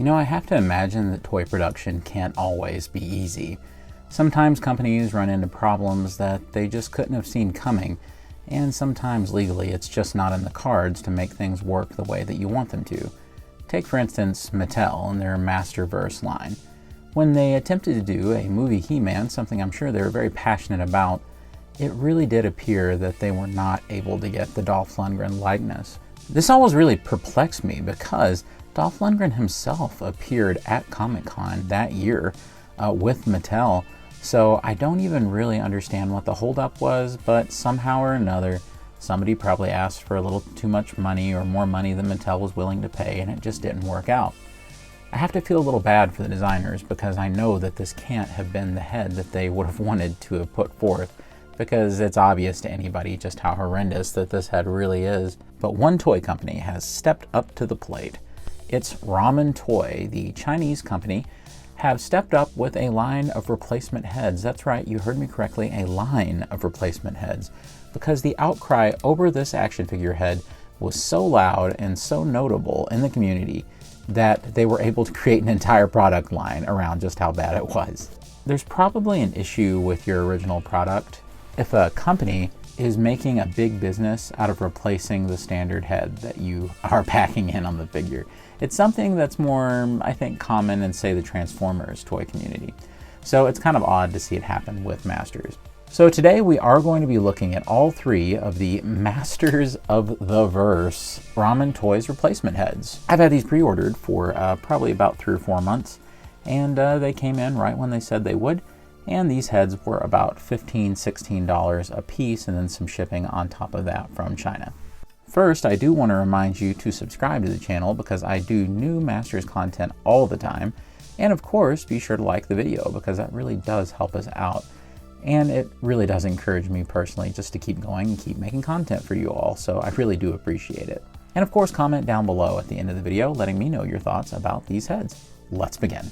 You know, I have to imagine that toy production can't always be easy. Sometimes companies run into problems that they just couldn't have seen coming, and sometimes legally it's just not in the cards to make things work the way that you want them to. Take for instance Mattel and their Masterverse line. When they attempted to do a movie He-Man, something I'm sure they were very passionate about, it really did appear that they were not able to get the Dolph Lundgren likeness. This always really perplexed me because Dolph Lundgren himself appeared at Comic-Con that year with Mattel, so I don't even really understand what the holdup was, but somehow or another, somebody probably asked for a little too much money or more money than Mattel was willing to pay, and it just didn't work out. I have to feel a little bad for the designers because I know that this can't have been the head that they would have wanted to have put forth, because it's obvious to anybody just how horrendous that this head really is. But one toy company has stepped up to the plate. It's Ramen Toy, the Chinese company, have stepped up with a line of replacement heads. That's right, you heard me correctly, a line of replacement heads. Because the outcry over this action figure head was so loud and so notable in the community that they were able to create an entire product line around just how bad it was. There's probably an issue with your original product if a company is making a big business out of replacing the standard head that you are packing in on the figure. It's something that's more, I think, common in, say, the Transformers toy community. So it's kind of odd to see it happen with Masters. So today we are going to be looking at all three of the Masters of the Verse Ramen Toys replacement heads. I've had these pre-ordered for probably about 3 or 4 months, and they came in right when they said they would. And these heads were about $15, $16 a piece, and then some shipping on top of that from China. First, I do want to remind you to subscribe to the channel because I do new Masters content all the time. And of course, be sure to like the video because that really does help us out. And it really does encourage me personally just to keep going and keep making content for you all, so I really do appreciate it. And of course, comment down below at the end of the video letting me know your thoughts about these heads. Let's begin.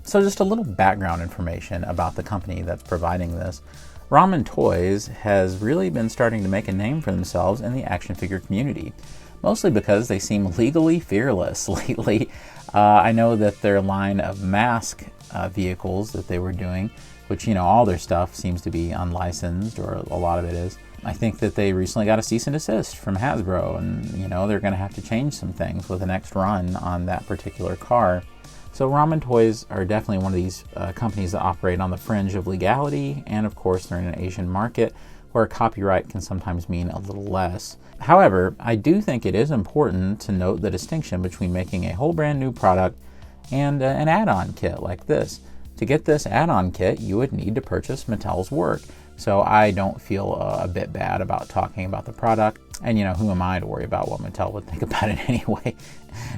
So just a little background information about the company that's providing this. Ramen Toys has really been starting to make a name for themselves in the action figure community, mostly because they seem legally fearless lately. I know that their line of mask vehicles that they were doing, which, you know, all their stuff seems to be unlicensed, or a lot of it is. I think that they recently got a cease and desist from Hasbro, and, you know, they're going to have to change some things with the next run on that particular car. So Ramen Toys are definitely one of these companies that operate on the fringe of legality, and of course they're in an Asian market where copyright can sometimes mean a little less. However, I do think it is important to note the distinction between making a whole brand new product and an add-on kit like this. To get this add-on kit, you would need to purchase Mattel's work. So I don't feel a bit bad about talking about the product. And, you know, who am I to worry about what Mattel would think about it anyway?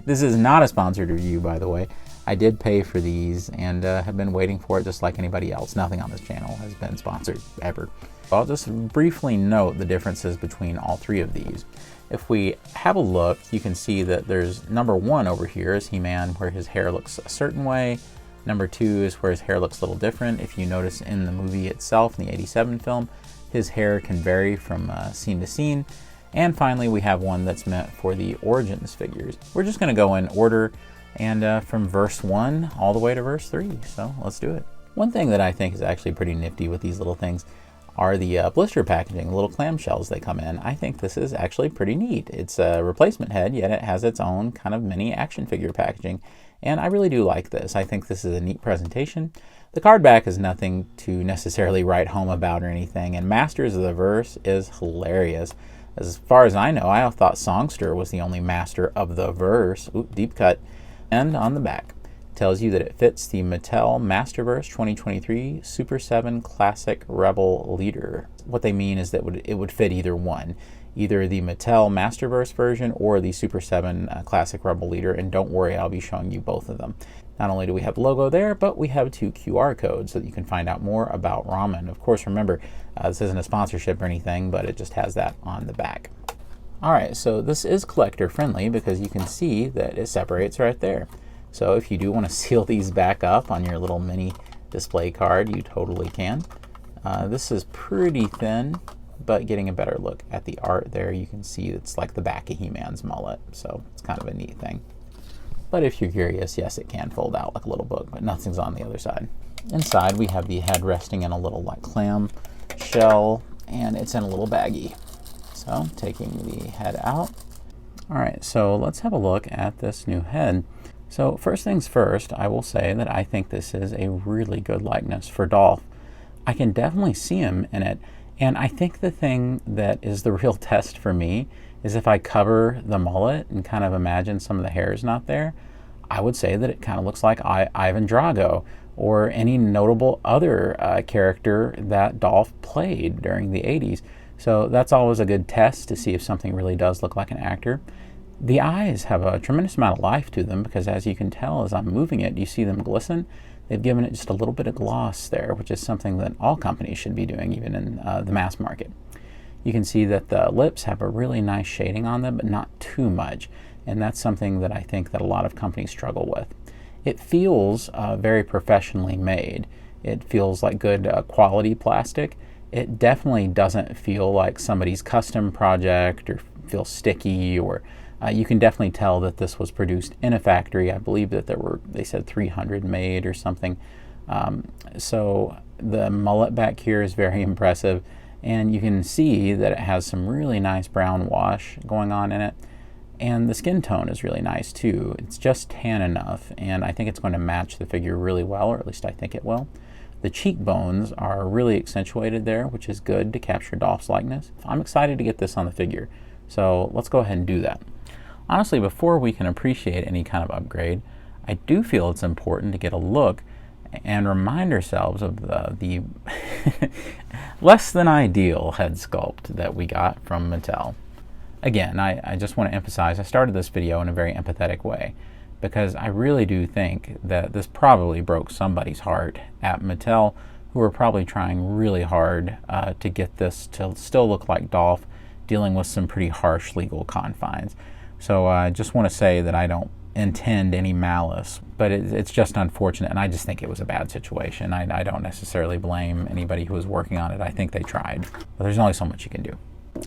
This is not a sponsored review, by the way. I did pay for these and have been waiting for it just like anybody else. Nothing on this channel has been sponsored ever. I'll just briefly note the differences between all three of these. If we have a look, you can see that there's number 1 over here is He-Man, where his hair looks a certain way. Number 2 is where his hair looks a little different. If you notice in the movie itself, in the '87 film, his hair can vary from scene to scene. And finally, we have one that's meant for the Origins figures. We're just going to go in order and from verse 1 all the way to verse 3. So let's do it. One thing that I think is actually pretty nifty with these little things are the blister packaging, the little clamshells they come in. I think this is actually pretty neat. It's a replacement head, yet it has its own kind of mini action figure packaging. And I really do like this. I think this is a neat presentation. The card back is nothing to necessarily write home about or anything, and Masters of the Verse is hilarious. As far as I know, I thought Songster was the only Master of the Verse. Ooh, deep cut. And on the back, tells you that it fits the Mattel Masterverse 2023 Super 7 Classic Rebel Leader. What they mean is that it would fit either one, either the Mattel Masterverse version or the Super 7 Classic Rebel Leader, and don't worry, I'll be showing you both of them. Not only do we have the logo there, but we have 2 QR codes so that you can find out more about Ramen. Of course, remember, this isn't a sponsorship or anything, but it just has that on the back. Alright, so this is collector friendly because you can see that it separates right there. So if you do want to seal these back up on your little mini display card, you totally can. This is pretty thin, but getting a better look at the art there, you can see it's like the back of He-Man's mullet, so it's kind of a neat thing. But if you're curious, yes, it can fold out like a little book, but nothing's on the other side. Inside, we have the head resting in a little like clam shell, and it's in a little baggie. So taking the head out. All right, so let's have a look at this new head. So first things first, I will say that I think this is a really good likeness for Dolph. I can definitely see him in it. And I think the thing that is the real test for me is if I cover the mullet and kind of imagine some of the hair is not there, I would say that it kind of looks like Ivan Drago or any notable other character that Dolph played during the 80s. So that's always a good test to see if something really does look like an actor. The eyes have a tremendous amount of life to them because, as you can tell as I'm moving it, you see them glisten. They've given it just a little bit of gloss there, which is something that all companies should be doing, even in the mass market. You can see that the lips have a really nice shading on them, but not too much. And that's something that I think that a lot of companies struggle with. It feels very professionally made. It feels like good quality plastic. It definitely doesn't feel like somebody's custom project or feel sticky, or you can definitely tell that this was produced in a factory. I believe that they said 300 made or something. So the mullet back here is very impressive, and you can see that it has some really nice brown wash going on in it. And the skin tone is really nice too. It's just tan enough, and I think it's going to match the figure really well, or at least I think it will. The cheekbones are really accentuated there, which is good to capture Dolph's likeness. I'm excited to get this on the figure, so let's go ahead and do that. Honestly, before we can appreciate any kind of upgrade, I do feel it's important to get a look and remind ourselves of the less than ideal head sculpt that we got from Mattel. Again, I just want to emphasize, I started this video in a very empathetic way because I really do think that this probably broke somebody's heart at Mattel, who are probably trying really hard to get this to still look like Dolph, dealing with some pretty harsh legal confines. So I just want to say that I don't intend any malice, but it's just unfortunate, and I just think it was a bad situation. I don't necessarily blame anybody who was working on it. I think they tried, but there's only so much you can do.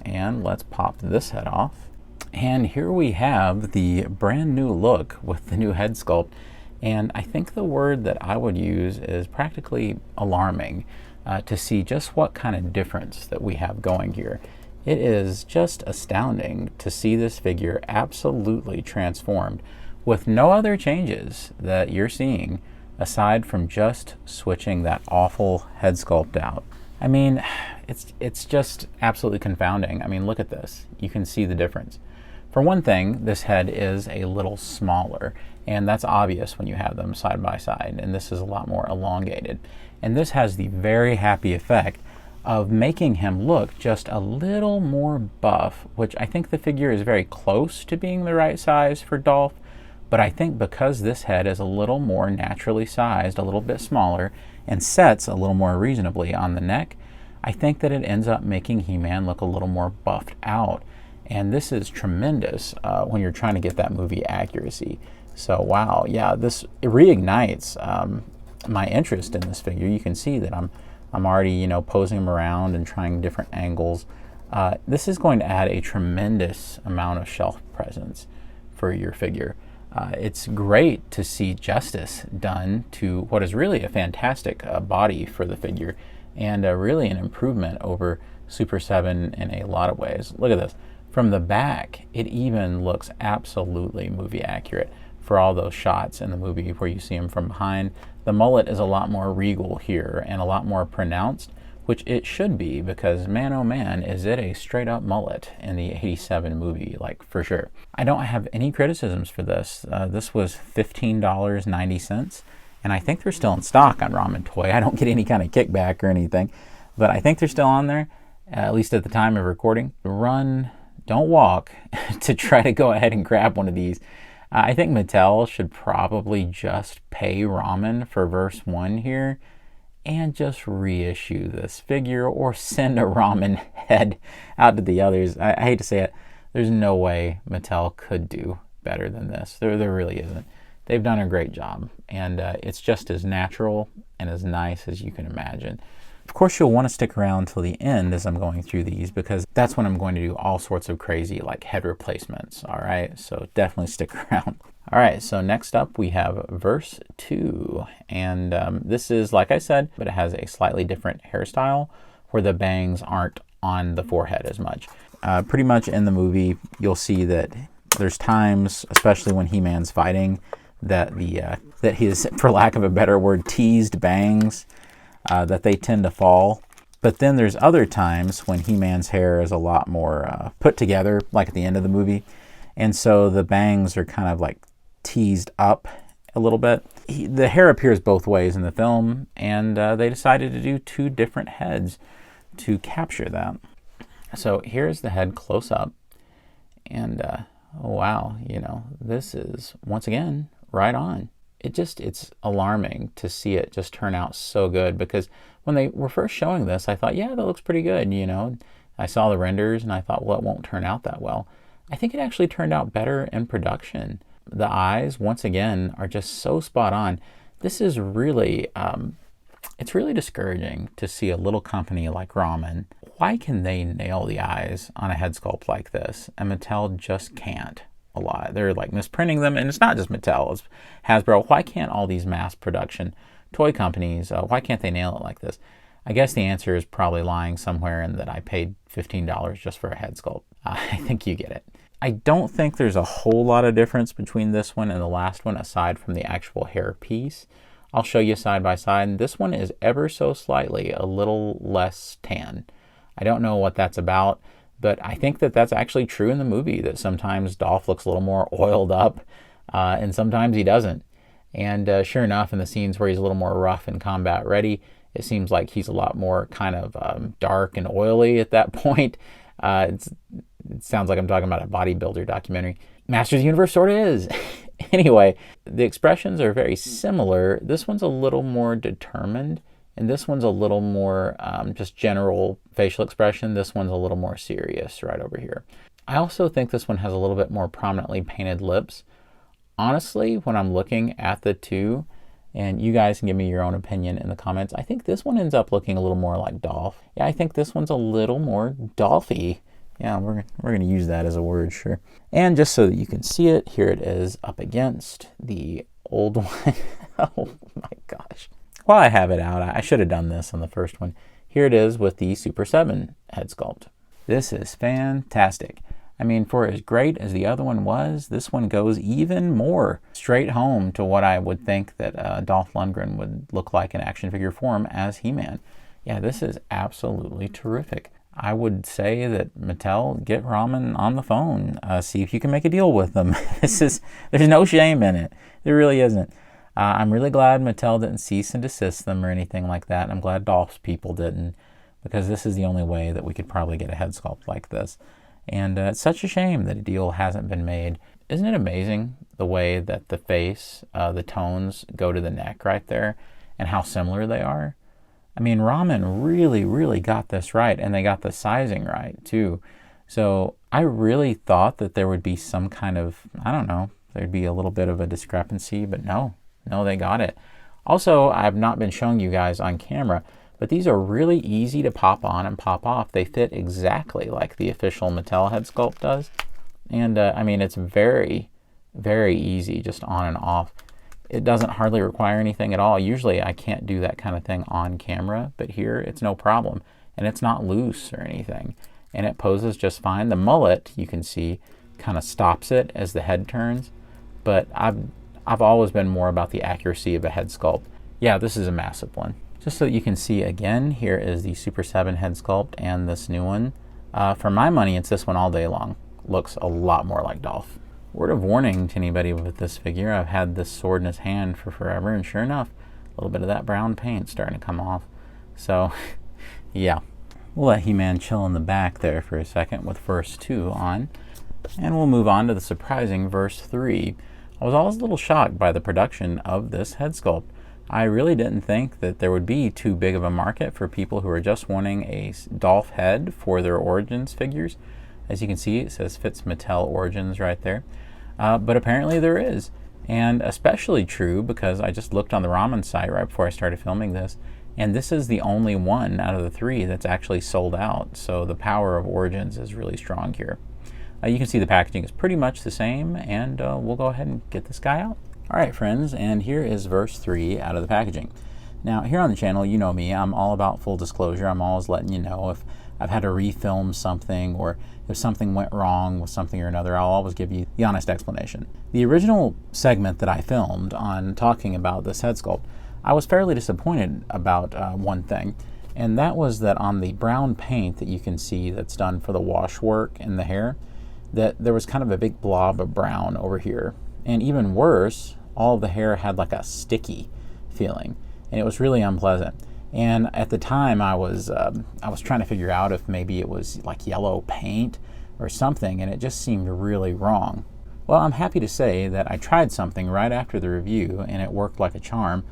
And let's pop this head off. And here we have the brand new look with the new head sculpt. And I think the word that I would use is practically alarming to see just what kind of difference that we have going here. It is just astounding to see this figure absolutely transformed with no other changes that you're seeing aside from just switching that awful head sculpt out. I mean, it's just absolutely confounding. I mean, look at this. You can see the difference. For one thing, this head is a little smaller, and that's obvious when you have them side by side, and this is a lot more elongated. And this has the very happy effect of making him look just a little more buff, which I think the figure is very close to being the right size for Dolph, but I think because this head is a little more naturally sized, a little bit smaller, and sets a little more reasonably on the neck, I think that it ends up making He-Man look a little more buffed out. And this is tremendous when you're trying to get that movie accuracy. So wow, yeah, it reignites my interest in this figure. You can see that I'm already, posing him around and trying different angles. This is going to add a tremendous amount of shelf presence for your figure. It's great to see justice done to what is really a fantastic body for the figure, and really an improvement over Super 7 in a lot of ways. Look at this. From the back, it even looks absolutely movie accurate for all those shots in the movie where you see him from behind. The mullet is a lot more regal here and a lot more pronounced, which it should be, because man oh man, is it a straight up mullet in the 87 movie, like for sure. I don't have any criticisms for this. This was $15.90, and I think they're still in stock on Ramen Toy. I don't get any kind of kickback or anything, but I think they're still on there, at least at the time of recording. Run, don't walk to try to go ahead and grab one of these. I think Mattel should probably just pay Ramen for verse 1 here and just reissue this figure, or send a Ramen head out to the others. I hate to say it, there's no way Mattel could do better than this. There really isn't. They've done a great job, and it's just as natural and as nice as you can imagine. Of course, you'll want to stick around till the end as I'm going through these, because that's when I'm going to do all sorts of crazy like head replacements, all right? So definitely stick around. All right, so next up we have verse 2. And this is, like I said, but it has a slightly different hairstyle where the bangs aren't on the forehead as much. Pretty much in the movie, you'll see that there's times, especially when He-Man's fighting, that that his, for lack of a better word, teased bangs, that they tend to fall. But then there's other times when He-Man's hair is a lot more put together, like at the end of the movie. And so the bangs are kind of like teased up a little bit. The hair appears both ways in the film, and they decided to do 2 different heads to capture that. So here's the head close up, and oh wow, you know, this is once again right on. It's alarming to see it just turn out so good, because when they were first showing this, I thought, yeah, that looks pretty good, you know. I saw the renders and I thought, well, it won't turn out that well. I think it actually turned out better in production. The eyes, once again, are just so spot on. This is really, it's really discouraging to see a little company like Ramen. Why can they nail the eyes on a head sculpt like this? And Mattel just can't a lot. They're like misprinting them, and it's not just Mattel, it's Hasbro. Why can't all these mass production toy companies, why can't they nail it like this? I guess the answer is probably lying somewhere in that I paid $15 just for a head sculpt. I think you get it. I don't think there's a whole lot of difference between this one and the last one aside from the actual hair piece. I'll show you side by side. This one is ever so slightly a little less tan. I don't know what that's about, but I think that that's actually true in the movie, that sometimes Dolph looks a little more oiled up and sometimes he doesn't. And sure enough, in the scenes where he's a little more rough and combat ready, it seems like he's a lot more kind of dark and oily at that point. It sounds like I'm talking about a bodybuilder documentary. Masters of the Universe sort of is. Anyway, the expressions are very similar. This one's a little more determined, and this one's a little more just general facial expression. This one's a little more serious right over here. I also think this one has a little bit more prominently painted lips. Honestly, when I'm looking at the 2, and you guys can give me your own opinion in the comments, I think this one ends up looking a little more like Dolph. Yeah, I think this one's a little more Dolphy. Yeah, we're going to use that as a word, sure. And just so that you can see it, here it is up against the old one. Oh my gosh. While I have it out, I should have done this on the first one. Here it is with the Super 7 head sculpt. This is fantastic. I mean, for as great as the other one was, this one goes even more straight home to what I would think that Dolph Lundgren would look like in action figure form as He-Man. Yeah, this is absolutely terrific. I would say that Mattel, get Ramen on the phone, see if you can make a deal with them. There's no shame in it. There really isn't. I'm really glad Mattel didn't cease and desist them or anything like that. I'm glad Dolph's people didn't, because this is the only way that we could probably get a head sculpt like this. And it's such a shame that a deal hasn't been made. Isn't it amazing the way that the face, the tones go to the neck right there, and how similar they are? I mean, Ramen really, really got this right, and they got the sizing right, too. So I really thought that there would be some kind of, I don't know, there'd be a little bit of a discrepancy, but no, they got it. Also, I've not been showing you guys on camera, but these are really easy to pop on and pop off. They fit exactly like the official Mattel head sculpt does. And I mean, it's very, very easy just on and off. It doesn't hardly require anything at all. Usually I can't do that kind of thing on camera, but here it's no problem. And it's not loose or anything. And it poses just fine. The mullet, you can see, kind of stops it as the head turns. But I've always been more about the accuracy of a head sculpt. Yeah, this is a massive one. Just so you can see again, here is the Super 7 head sculpt and this new one. For my money, it's this one all day long. Looks a lot more like Dolph. Word of warning to anybody with this figure, I've had this sword in his hand for forever, and sure enough, a little bit of that brown paint starting to come off. So, yeah. We'll let He-Man chill in the back there for a second with verse 2 on, and we'll move on to the surprising verse 3. I was always a little shocked by the production of this head sculpt. I really didn't think that there would be too big of a market for people who are just wanting a Dolph head for their Origins figures. As you can see, it says fits Mattel Origins right there. But apparently there is. And especially true because I just looked on the Ramen site right before I started filming this, and this is the only one out of the 3 that's actually sold out. So the power of Origins is really strong here. You can see the packaging is pretty much the same, and we'll go ahead and get this guy out. All right, friends, and here is verse 3 out of the packaging. Now, here on the channel, you know me, I'm all about full disclosure. I'm always letting you know if I've had to refilm something or if something went wrong with something or another. I'll always give you the honest explanation. The original segment that I filmed on talking about this head sculpt, I was fairly disappointed about one thing, and that was that on the brown paint that you can see that's done for the wash work in the hair, that there was kind of a big blob of brown over here. And even worse, all of the hair had like a sticky feeling, and it was really unpleasant. And at the time, I was trying to figure out if maybe it was like yellow paint or something, and it just seemed really wrong. Well, I'm happy to say that I tried something right after the review, and it worked like a charm.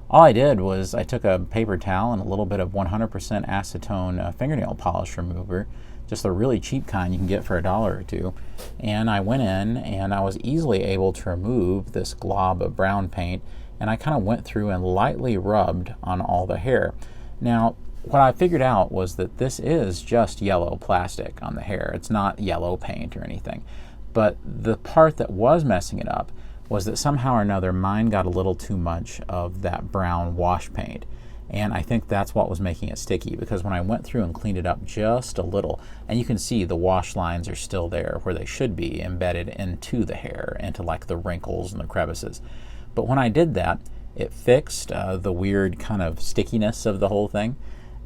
All I did was I took a paper towel and a little bit of 100% acetone fingernail polish remover, just a really cheap kind you can get for $1 or $2. And I went in and I was easily able to remove this glob of brown paint, and I kind of went through and lightly rubbed on all the hair. Now, what I figured out was that this is just yellow plastic on the hair. It's not yellow paint or anything. But the part that was messing it up was that somehow or another mine got a little too much of that brown wash paint. And I think that's what was making it sticky, because when I went through and cleaned it up just a little, and you can see the wash lines are still there where they should be, embedded into the hair, into like the wrinkles and the crevices. But when I did that, it fixed the weird kind of stickiness of the whole thing,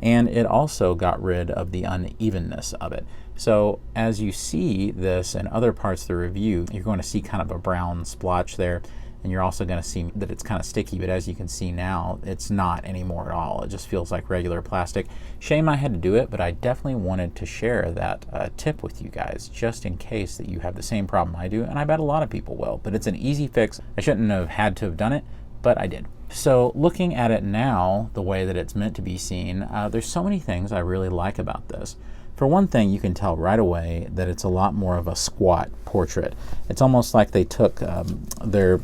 and it also got rid of the unevenness of it. So as you see this in other parts of the review, you're going to see kind of a brown splotch there, and you're also going to see that it's kind of sticky, but as you can see now, it's not anymore at all. It just feels like regular plastic. Shame I had to do it, but I definitely wanted to share that tip with you guys, just in case that you have the same problem I do, and I bet a lot of people will. But it's an easy fix. I shouldn't have had to have done it, but I did. So looking at it now, the way that it's meant to be seen, there's so many things I really like about this. For one thing, you can tell right away that it's a lot more of a squat portrait. It's almost like they took their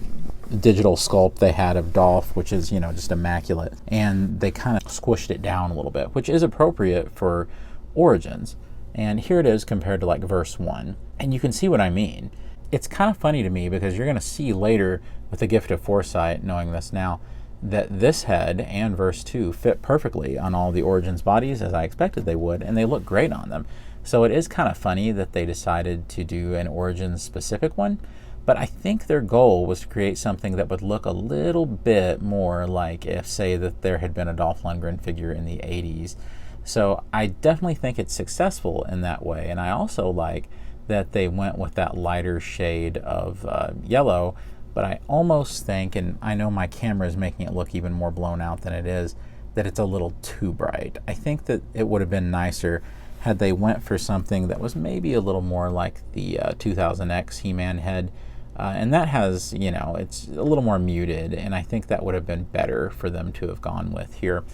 digital sculpt they had of Dolph, which is, you know, just immaculate, and they kind of squished it down a little bit, which is appropriate for Origins. And here it is compared to like verse 1, and you can see what I mean. It's kind of funny to me because you're going to see later, with the gift of foresight, knowing this now, that this head and verse 2 fit perfectly on all the Origins bodies, as I expected they would, and they look great on them. So it is kind of funny that they decided to do an Origins specific one, but I think their goal was to create something that would look a little bit more like if, say, that there had been a Dolph Lundgren figure in the 80s. So I definitely think it's successful in that way, and I also like that they went with that lighter shade of yellow, but I almost think, and I know my camera is making it look even more blown out than it is, that it's a little too bright. I think that it would have been nicer had they went for something that was maybe a little more like the 2000X He-Man head, and that has, you know, it's a little more muted, and I think that would have been better for them to have gone with here.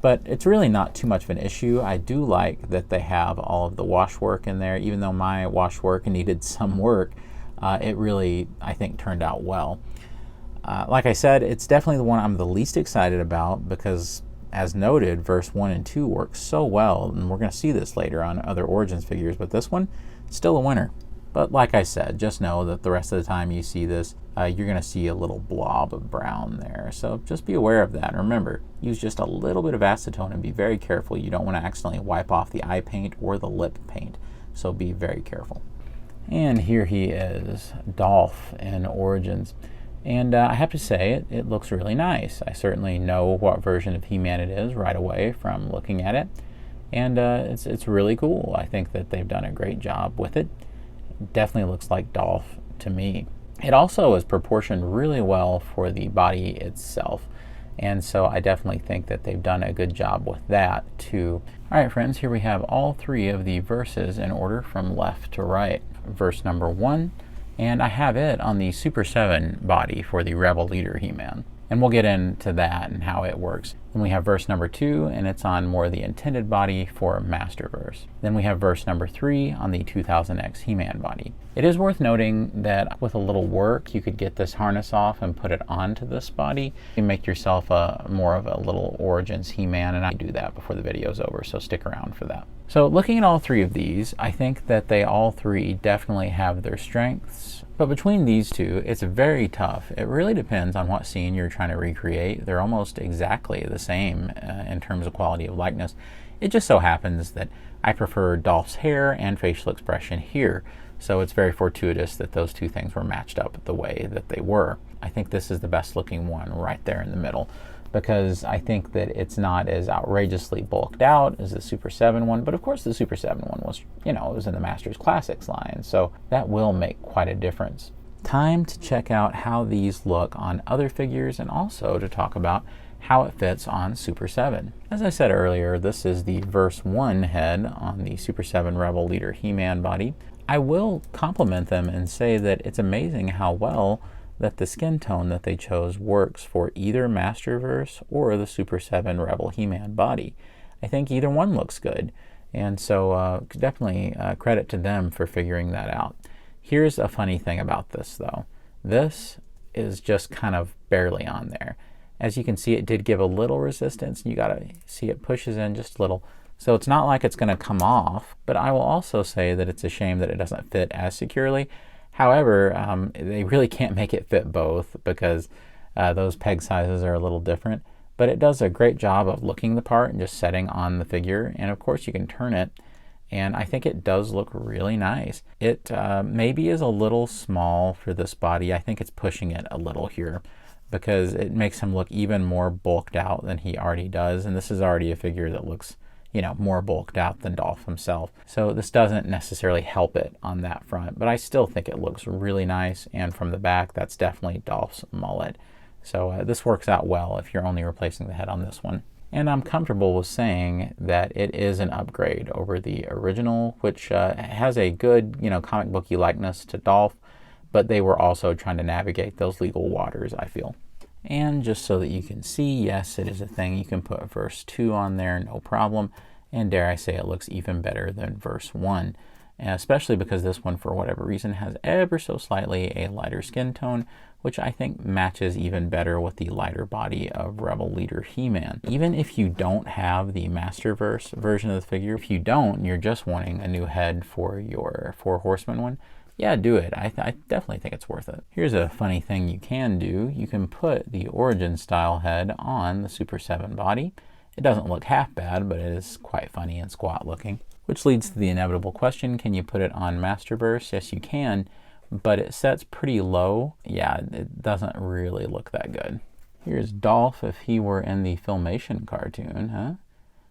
But it's really not too much of an issue. I do like that they have all of the wash work in there. Even though my wash work needed some work, it really, I think, turned out well. Like I said, it's definitely the one I'm the least excited about because, as noted, verse 1 and 2 work so well, and we're going to see this later on other Origins figures, but this one, still a winner. But like I said, just know that the rest of the time you see this, you're going to see a little blob of brown there. So just be aware of that. And remember, use just a little bit of acetone and be very careful. You don't want to accidentally wipe off the eye paint or the lip paint. So be very careful. And here he is, Dolph in Origins. And I have to say, it looks really nice. I certainly know what version of He-Man it is right away from looking at it. And it's really cool. I think that they've done a great job with it. Definitely looks like Dolph to me. It also is proportioned really well for the body itself, and so I definitely think that they've done a good job with that too. Alright friends, here we have all three of the verses in order from left to right. Verse number 1, and I have it on the Super 7 body for the Rebel Leader He-Man. And we'll get into that and how it works. Then we have verse number 2, and it's on more the intended body for Masterverse. Then we have verse number 3 on the 2000X He-Man body. It is worth noting that with a little work, you could get this harness off and put it onto this body. You can make yourself more of a little Origins He-Man, and I do that before the video's over, so stick around for that. So looking at all three of these, I think that they all three definitely have their strengths. But between these two, it's very tough. It really depends on what scene you're trying to recreate. They're almost exactly the same in terms of quality of likeness. It just so happens that I prefer Dolph's hair and facial expression here. So it's very fortuitous that those two things were matched up the way that they were. I think this is the best looking one right there in the middle, because I think that it's not as outrageously bulked out as the Super 7 one, but of course the Super 7 one was, it was in the Masters Classics line, so that will make quite a difference. Time to check out how these look on other figures, and also to talk about how it fits on Super 7. As I said earlier, this is the Verse 1 head on the Super 7 Rebel Leader He-Man body. I will compliment them and say that it's amazing how well that the skin tone that they chose works for either Masterverse or the Super 7 Rebel He-Man body. I think either one looks good, and so definitely credit to them for figuring that out. Here's a funny thing about this though. This is just kind of barely on there. As you can see, it did give a little resistance. You gotta see it pushes in just a little. So it's not like it's going to come off, but I will also say that it's a shame that it doesn't fit as securely. However, they really can't make it fit both because those peg sizes are a little different. But it does a great job of looking the part and just setting on the figure. And of course you can turn it, and I think it does look really nice. It maybe is a little small for this body. I think it's pushing it a little here, because it makes him look even more bulked out than he already does. And this is already a figure that looks more bulked out than Dolph himself. So this doesn't necessarily help it on that front, but I still think it looks really nice. And from the back, that's definitely Dolph's mullet. So this works out well if you're only replacing the head on this one. And I'm comfortable with saying that it is an upgrade over the original, which has a good, comic booky likeness to Dolph, but they were also trying to navigate those legal waters, I feel. And just so that you can see, yes, it is a thing. You can put Verse 2 on there, no problem. And dare I say, it looks even better than Verse 1, especially because this one, for whatever reason, has ever so slightly a lighter skin tone, which I think matches even better with the lighter body of Rebel Leader He-Man. Even if you don't have the Masterverse version of the figure, if you don't, you're just wanting a new head for your Four Horsemen one, yeah, do it. I definitely think it's worth it. Here's a funny thing you can do. You can put the Origin style head on the Super 7 body. It doesn't look half bad, but it is quite funny and squat looking. Which leads to the inevitable question, can you put it on Masterverse? Yes, you can, but it sets pretty low. Yeah, it doesn't really look that good. Here's Dolph if he were in the Filmation cartoon, huh?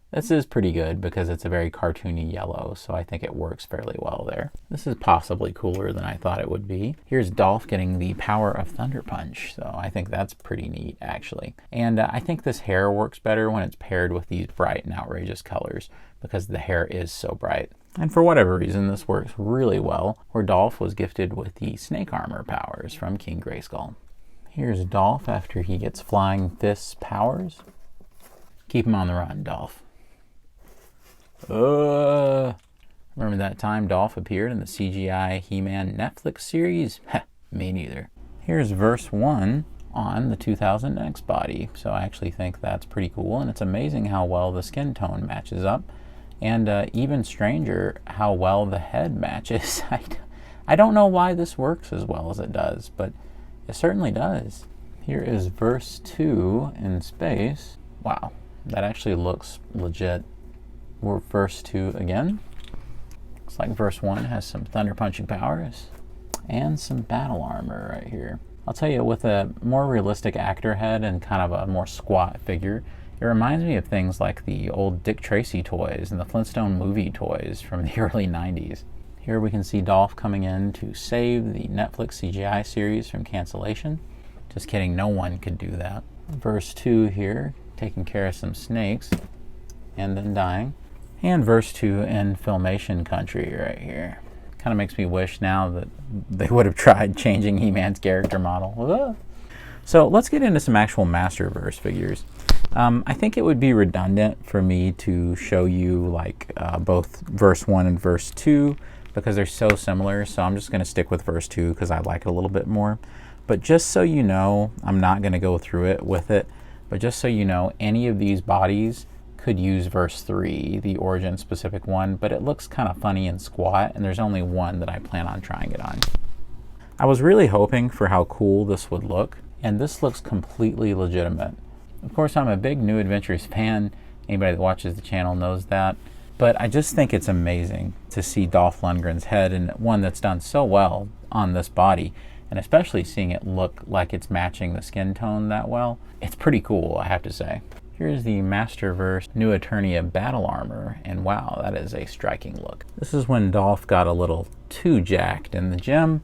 This is pretty good because it's a very cartoony yellow, so I think it works fairly well there. This is possibly cooler than I thought it would be. Here's Dolph getting the power of Thunder Punch, so I think that's pretty neat, actually. And I think this hair works better when it's paired with these bright and outrageous colors, because the hair is so bright. And for whatever reason, this works really well, where Dolph was gifted with the snake armor powers from King Grayskull. Here's Dolph after he gets Flying Fist's powers. Keep him on the run, Dolph. Remember that time Dolph appeared in the CGI He-Man Netflix series? Heh, me neither. Here's Verse 1 on the 2000 X body. So I actually think that's pretty cool, and it's amazing how well the skin tone matches up, and even stranger how well the head matches. I don't know why this works as well as it does, but it certainly does. Here is Verse 2 in space. Wow, that actually looks legit. We're Verse 2 again. Looks like Verse 1 has some thunder punching powers and some battle armor right here. I'll tell you, with a more realistic actor head and kind of a more squat figure, it reminds me of things like the old Dick Tracy toys and the Flintstone movie toys from the early 90s. Here we can see Dolph coming in to save the Netflix CGI series from cancellation. Just kidding, no one could do that. Verse 2 here, taking care of some snakes and then dying. And Verse 2 in Filmation country right here. Kind of makes me wish now that they would have tried changing He-Man's character model. So let's get into some actual Masterverse figures. I think it would be redundant for me to show you like both Verse 1 and Verse 2 because they're so similar. So I'm just going to stick with Verse 2 because I like it a little bit more. But just so you know, I'm not going to go through it with it, but just so you know, any of these bodies could use verse 3, the origin specific one, but it looks kind of funny and squat, and there's only one that I plan on trying it on. I was really hoping for how cool this would look, and this looks completely legitimate. Of course, I'm a big New Adventures fan. Anybody that watches the channel knows that. But I just think it's amazing to see Dolph Lundgren's head, and one that's done so well on this body, and especially seeing it look like it's matching the skin tone that well. It's pretty cool, I have to say. Here's the Masterverse New Eternia battle armor, and wow, that is a striking look. This is when Dolph got a little too jacked in the gym.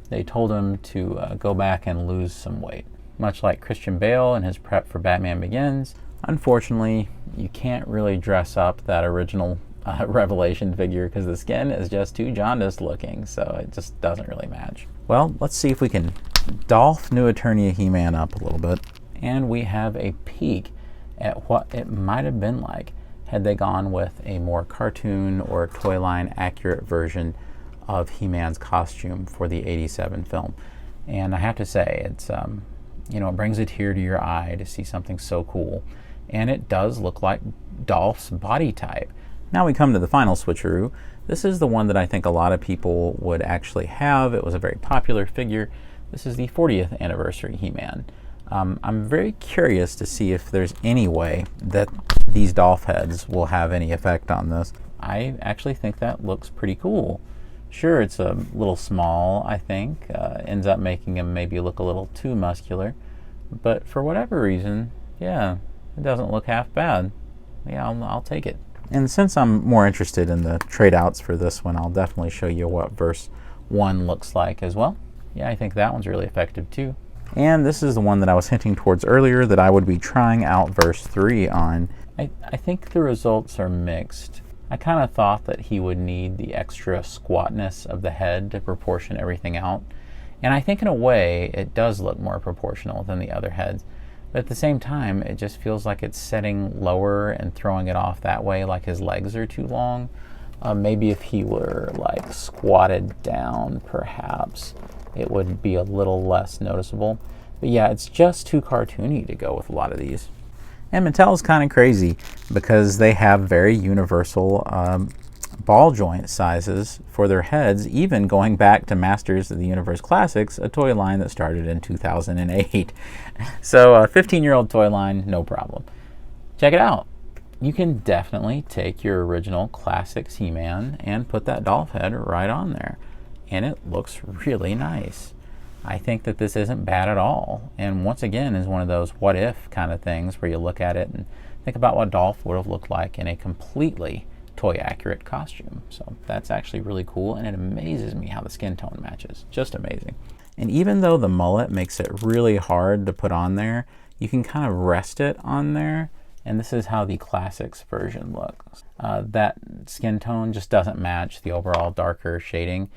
They told him to go back and lose some weight. Much like Christian Bale in his prep for Batman Begins, unfortunately, you can't really dress up that original Revelation figure because the skin is just too jaundiced looking, so it just doesn't really match. Well, let's see if we can Dolph New Eternia He-Man up a little bit. And we have a peek at what it might have been like had they gone with a more cartoon or toy line accurate version of He-Man's costume for the '87 film. And I have to say, it's it brings a tear to your eye to see something so cool. And it does look like Dolph's body type. Now we come to the final switcheroo. This is the one that I think a lot of people would actually have. It was a very popular figure. This is the 40th anniversary He-Man. I'm very curious to see if there's any way that these Dolph heads will have any effect on this. I actually think that looks pretty cool. Sure, it's a little small, I think. Ends up making him maybe look a little too muscular. But for whatever reason, yeah, it doesn't look half bad. Yeah, I'll take it. And since I'm more interested in the trade-outs for this one, I'll definitely show you what verse 1 looks like as well. Yeah, I think that one's really effective too. And this is the one that I was hinting towards earlier that I would be trying out verse 3 on. I think the results are mixed. I kind of thought that he would need the extra squatness of the head to proportion everything out. And I think in a way it does look more proportional than the other heads. But at the same time, it just feels like it's setting lower and throwing it off that way, like his legs are too long. Maybe if he were like squatted down, perhaps it would be a little less noticeable. But yeah, it's just too cartoony to go with a lot of these. And Mattel is kind of crazy because they have very universal ball joint sizes for their heads, even going back to Masters of the Universe Classics, a toy line that started in 2008. So a 15-year-old toy line, no problem. Check it out. You can definitely take your original Classics He-Man and put that Dolph head right on there. And it looks really nice. I think that this isn't bad at all. And once again is one of those what if kind of things where you look at it and think about what Dolph would have looked like in a completely toy accurate costume. So that's actually really cool, and it amazes me how the skin tone matches. Just amazing. And even though the mullet makes it really hard to put on there, you can kind of rest it on there, and this is how the Classics version looks. That skin tone just doesn't match the overall darker shading,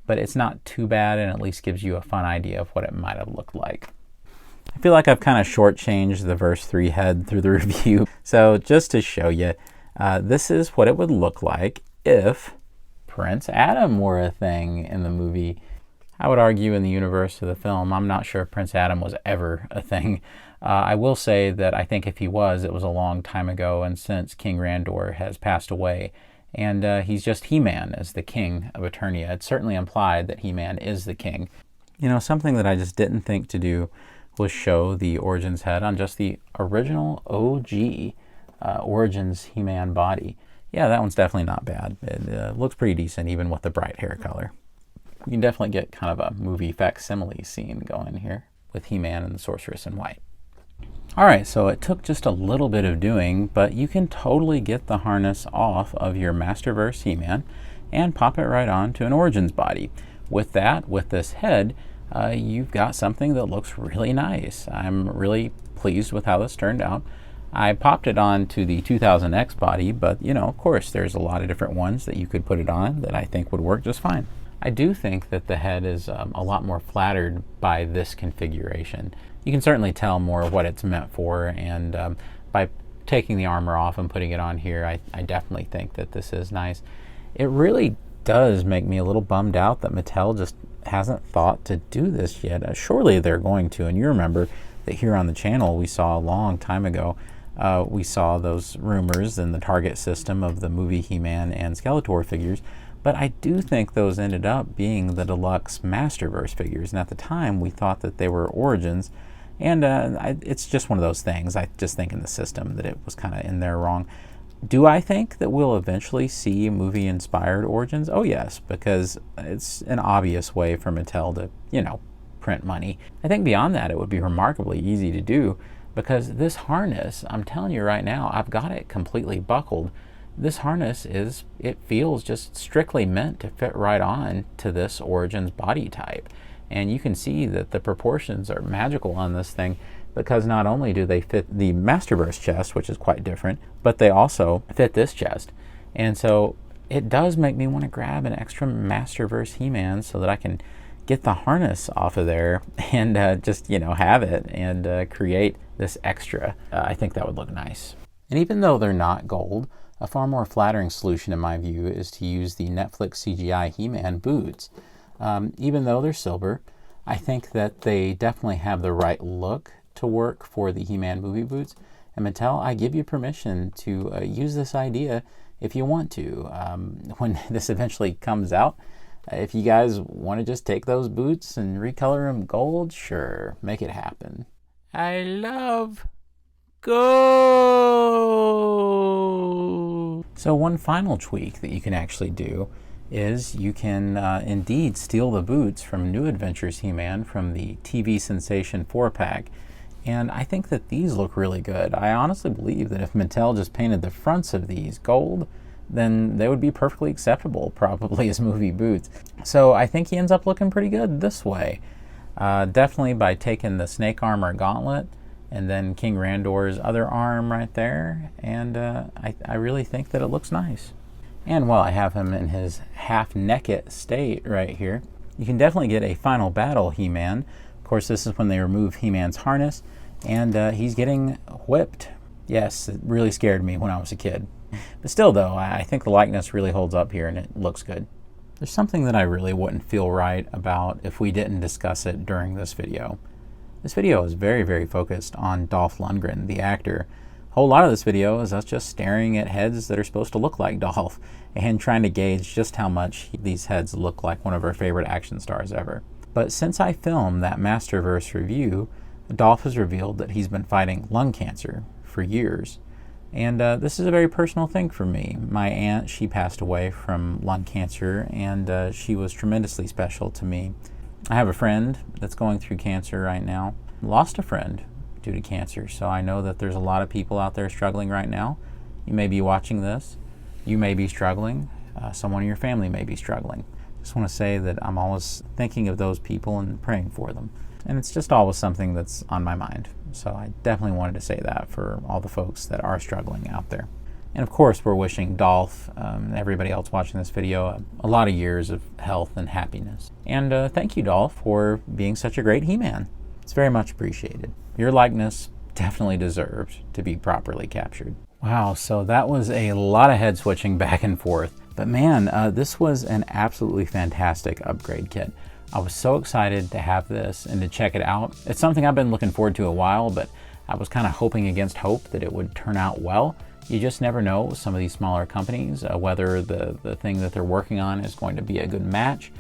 but it's not too bad, and at least gives you a fun idea of what it might have looked like. I feel like I've kind of shortchanged the verse 3 head through the review. So just to show you, this is what it would look like if Prince Adam were a thing in the movie. I would argue in the universe of the film, I'm not sure if Prince Adam was ever a thing. I will say that I think if he was, it was a long time ago, and since King Randor has passed away, and he's just He-Man as the king of Eternia. It's certainly implied that He-Man is the king. You know, something that I just didn't think to do was show the Origins head on just the original OG Origins He-Man body. Yeah, that one's definitely not bad. It looks pretty decent even with the bright hair color. You can definitely get kind of a movie facsimile scene going here with He-Man and the Sorceress in white. Alright, so it took just a little bit of doing, but you can totally get the harness off of your Masterverse He-Man and pop it right on to an Origins body. With that, with this head, you've got something that looks really nice. I'm really pleased with how this turned out. I popped it on to the 2000X body, but you know, of course, there's a lot of different ones that you could put it on that I think would work just fine. I do think that the head is a lot more flattered by this configuration. You can certainly tell more what it's meant for, and by taking the armor off and putting it on here, I definitely think that this is nice. It really does make me a little bummed out that Mattel just hasn't thought to do this yet. Surely they're going to, and you remember that here on the channel we saw a long time ago We saw those rumors in the Target system of the movie He-Man and Skeletor figures, but I do think those ended up being the deluxe Masterverse figures, and at the time we thought that they were Origins, and it's just one of those things. I just think in the system that it was kind of in there wrong. Do I think that we'll eventually see movie-inspired Origins? Oh yes, because it's an obvious way for Mattel to, print money. I think beyond that it would be remarkably easy to do, because this harness, I'm telling you right now, I've got it completely buckled. This harness it feels just strictly meant to fit right on to this Origins body type. And you can see that the proportions are magical on this thing, because not only do they fit the Masterverse chest, which is quite different, but they also fit this chest. And so it does make me want to grab an extra Masterverse He-Man so that I can get the harness off of there and just, have it and create this extra. I think that would look nice. And even though they're not gold, a far more flattering solution in my view is to use the Netflix CGI He-Man boots. Even though they're silver, I think that they definitely have the right look to work for the He-Man movie boots. And Mattel, I give you permission to use this idea if you want to. When this eventually comes out, if you guys want to just take those boots and recolor them gold, sure, make it happen. I love gold. So one final tweak that you can actually do is you can indeed steal the boots from New Adventures He-Man from the TV Sensation 4-pack. And I think that these look really good. I honestly believe that if Mattel just painted the fronts of these gold, then they would be perfectly acceptable, probably as movie boots. So I think he ends up looking pretty good this way. Definitely by taking the snake armor gauntlet and then King Randor's other arm right there, and I really think that it looks nice. And while I have him in his half-naked state right here, you can definitely get a Final Battle He-Man. Of course, this is when they remove He-Man's harness, and he's getting whipped. Yes, it really scared me when I was a kid. But still, though, I think the likeness really holds up here, and it looks good. There's something that I really wouldn't feel right about if we didn't discuss it during this video. This video is very, very focused on Dolph Lundgren, the actor. A whole lot of this video is us just staring at heads that are supposed to look like Dolph and trying to gauge just how much these heads look like one of our favorite action stars ever. But since I filmed that Masterverse review, Dolph has revealed that he's been fighting lung cancer for years. And this is a very personal thing for me. My aunt, she passed away from lung cancer, and she was tremendously special to me. I have a friend that's going through cancer right now. Lost a friend due to cancer, so I know that there's a lot of people out there struggling right now. You may be watching this. You may be struggling. Someone in your family may be struggling. Just want to say that I'm always thinking of those people and praying for them. And it's just always something that's on my mind. So I definitely wanted to say that for all the folks that are struggling out there. And of course, we're wishing Dolph and everybody else watching this video a lot of years of health and happiness. And thank you, Dolph, for being such a great He-Man. It's very much appreciated. Your likeness definitely deserved to be properly captured. Wow, so that was a lot of head switching back and forth. But man, this was an absolutely fantastic upgrade kit. I was so excited to have this and to check it out. It's something I've been looking forward to a while, but I was kind of hoping against hope that it would turn out well. You just never know with some of these smaller companies whether the thing that they're working on is going to be a good match.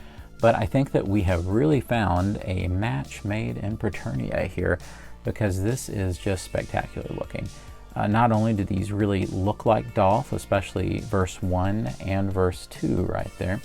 But I think that we have really found a match made in Preternia here, because this is just spectacular looking. Not only do these really look like Dolph, especially verse 1 and verse 2 right there,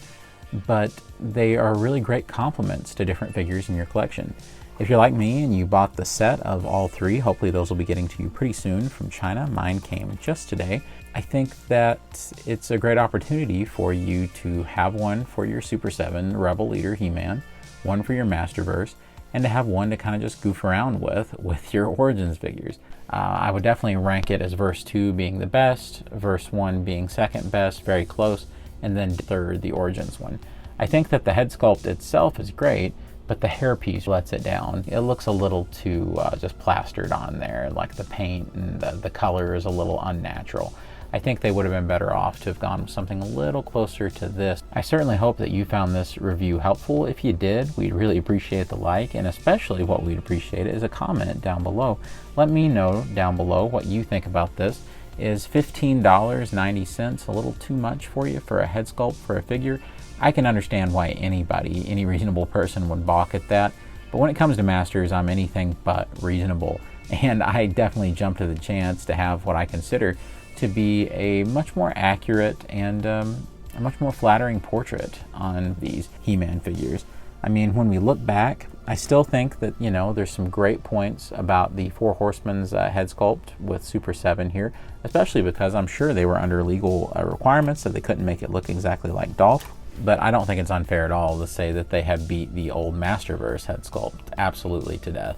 but they are really great complements to different figures in your collection. If you're like me and you bought the set of all three, hopefully those will be getting to you pretty soon from China. Mine came just today. I think that it's a great opportunity for you to have one for your Super 7 Rebel Leader He-Man, one for your Masterverse, and to have one to kind of just goof around with your Origins figures. I would definitely rank it as verse 2 being the best, verse 1 being second best, very close, and then third, the Origins one. I think that the head sculpt itself is great, but the hairpiece lets it down. It looks a little too just plastered on there, like the paint and the color is a little unnatural. I think they would have been better off to have gone with something a little closer to this. I certainly hope that you found this review helpful. If you did, we'd really appreciate the like, and especially what we'd appreciate is a comment down below. Let me know down below what you think about this. Is $15.90 a little too much for you for a head sculpt for a figure? I can understand why any reasonable person would balk at that, but when it comes to Masters, I'm anything but reasonable, and I definitely jumped to the chance to have what I consider to be a much more accurate and a much more flattering portrait on these He-Man figures. I mean, when we look back, I still think that, you know, there's some great points about the Four Horsemen's head sculpt with Super 7 here, especially because I'm sure they were under legal requirements that they couldn't make it look exactly like Dolph. But I don't think it's unfair at all to say that they have beat the old Masterverse head sculpt absolutely to death,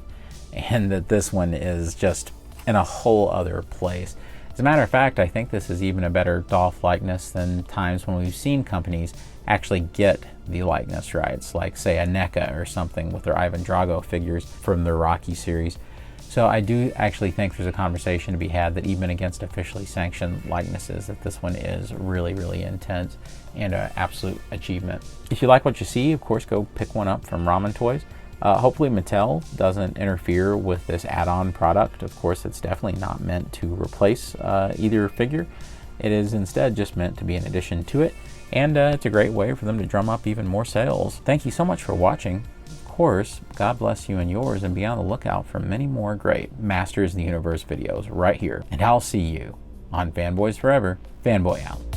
and that this one is just in a whole other place. As a matter of fact, I think this is even a better Dolph likeness than times when we've seen companies actually get the likeness rights, like say a NECA or something with their Ivan Drago figures from the Rocky series. So I do actually think there's a conversation to be had that even against officially sanctioned likenesses, that this one is really, really intense and an absolute achievement. If you like what you see, of course, go pick one up from Ramen Toys. Hopefully Mattel doesn't interfere with this add-on product. Of course, it's definitely not meant to replace either figure. It is instead just meant to be an addition to it, and it's a great way for them to drum up even more sales. Thank you so much for watching. Of course, God bless you and yours, and be on the lookout for many more great Masters of the Universe videos right here. And I'll see you on Fanboys Forever. Fanboy out.